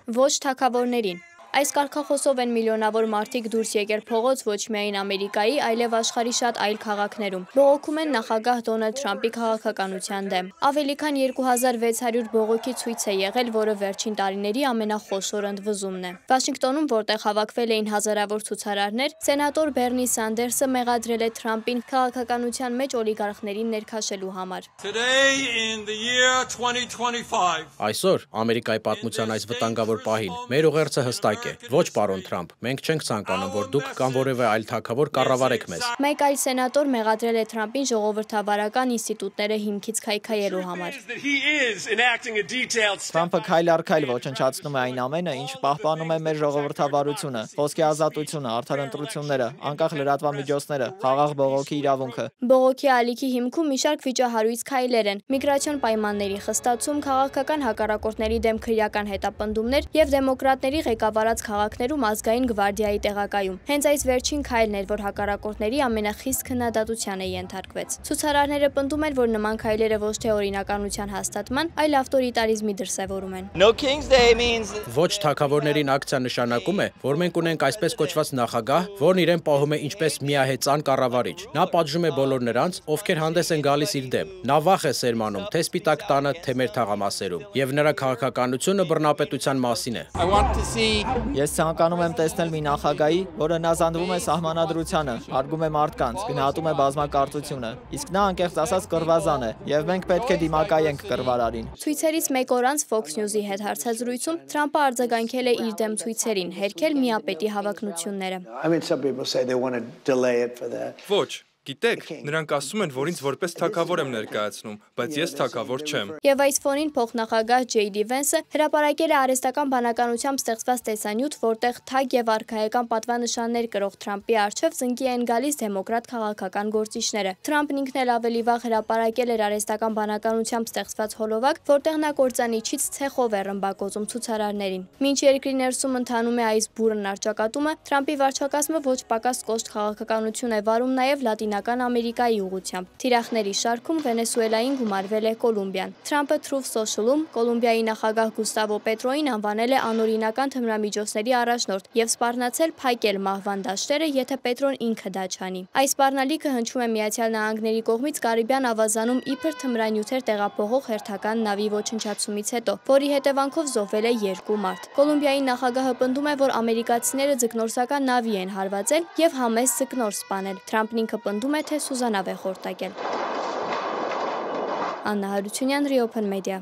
Ոչ թագավորներին։ Այս կարգախոսով են միլիոնավոր մարդիկ դուրս եկել փողոց ոչ միայն Ամերիկայի, այլև աշխարհի շատ այլ քաղաքներում։ Բողոքում են նախագահ Դոնալդ Թրամփի քաղաքականության դեմ։ Ավելի քան 2600 բողոքի ցույց է եղել, որը վերջին տարիների ամենախոշոր ընդվզումն է։ Վաշինգտոնում, որտեղ հավաքվել էին հազարավոր ցուցարարներ, սենատոր Բերնի Սանդերսը մեղադրել է Թրամփին քաղաքականության մեջ օլիգարխներին ներքաշելու համար։ Այսօր Ամերիկայի պատմության այս վտանգավոր պահին մեր ուղերձը հստակ է։ Ոչ, պարոն Թրամփ, մենք չենք ցանկանում, որ դուք կամ որևէ այլ թագավոր կառավարեք մեզ։ Մեկ այլ սենատոր մեղադրել է Թրամփին ժողովրդավարական ինստիտուտները հիմքից քայքայելու համար։ Թրամփը քայլ առ քայլ ոչնչացնում է այն ամենը, ինչ պահպանում է մեր ժողովրդավարությունը, խոսքի ազատությունը, արդար ընտրությունները, անկախ լրատվամիջոցները, խաղաղ բողոքի իրավունքը։ Բողոքի ալիքի հիմքում մի շարք վիճահարույց քայլեր են՝ միգրացիոն պայմանների խստացում, քաղաքական հակառակորդների դեմ քրեական հետապնդումներ եւ դեմոկրատների ղեկավարած քաղաքներում ազգային գվարդիայի տեղակայում։ Հենց այս վերջին քայլն էր, որ հակառակորդների ամենախիստ քննադատության է ենթարկվեց։ Ցուցարարները պնդում են, որ նման քայլերը ոչ թե օրինականության հաստատման, այլ ավտորիտարիզմի դրսևորում են։ Ոչ թագավորներին ակցիա նշանակում է, որ մենք ունենք այսպես կոչված նախագահ, որն իրեն պահում է ինչպես միահեծան կառավարիչ։ Նա պատժում է բոլոր նրանց, ովքեր հանդես են գալիս իր դեմ։ Նա վախ է սերմանում թե Սպիտակ տանը, թե մեր թաղամասերում, եւ նրա քաղաքականությունը բռնապետության մասին է։ Ես ցանկանում եմ տեսնել մի նախագահի, որը նազանդվում է սահմանադրությանը, հարգում է մարդկանց, գնահատում է բազմակարծությունը, իսկ նա անկեղծ ասած կռվազան է, եւ մենք պետք է դիմակայենք կռվարարին։ Ցույցերից մեկ օր անց Fox News-ի հետ հարցազրույցում Թրամփը արձագանքել է իր դեմ ցույցերին, հերքել միապետի հավակնությունները։ Ոչ, գիտեք, նրանք ասում են, որ ինձ որպես թագավոր եմ ներկայացնում, բայց ես թագավոր չեմ։ Եվ այս ֆոնին փոխնախագահ Ջեյ Վենսը հրապարակել է արհեստական բանականությամբ ստեղծված տեսանյութ, որտեղ թագ եւ արքայական պատվանշաններ կրող Թրամփի առջև զնգի են գալիս դեմոկրատ քաղաքական գործիչները։ Թրամփն ինքն էլ ավելի վաղ հրապարակել էր արհեստական բանականությամբ ստեղծված հոլովակ, որտեղ նա կործանիչից ցեխով է ռմբակոծում ցուցարարներին։ Մինչ երկրի ներսում ընթանում է այս բուրըն առճակատումը, Թրամփի վարչակազմը ոչ պակաս կոշտ քաղաքականություն է վարում նաեւ Լատինական Ամերիկայի ուղղությամբ։ Թիրախների շարքում Վենեսուելային գումարվել է Կոլումբիան։ Թրամփը Truth Social-ում Կոլումբիայի նախագահ Գուստավո Պետրոին անվանել է անօրինական թմրամիջոցների առաջնորդ եւ սպառնացել փակել մահվան դաշտերը, եթե Պետրոն ինքը դա չանի։ Այս սպառնալիքը հնչում է Միացյալ Նահանգների կողմից Կարիբյան ավազանում իբր թմրանյութեր տեղափոխող հերթական նավի ոչնչացումից հետո, որի հետևանքով զոհվել է 2 մարդ։ Կոլումբիայի նախագահը պնդում է, որ ամերիկացիները ձկնորսական նավի են հարվածել եւ համեստ ձկնոր սպանել։ Թրամփն ինքը պնդում է, թե Սուզանավ է խորտակել։ Աննա Հարությունյան, Reopen Media։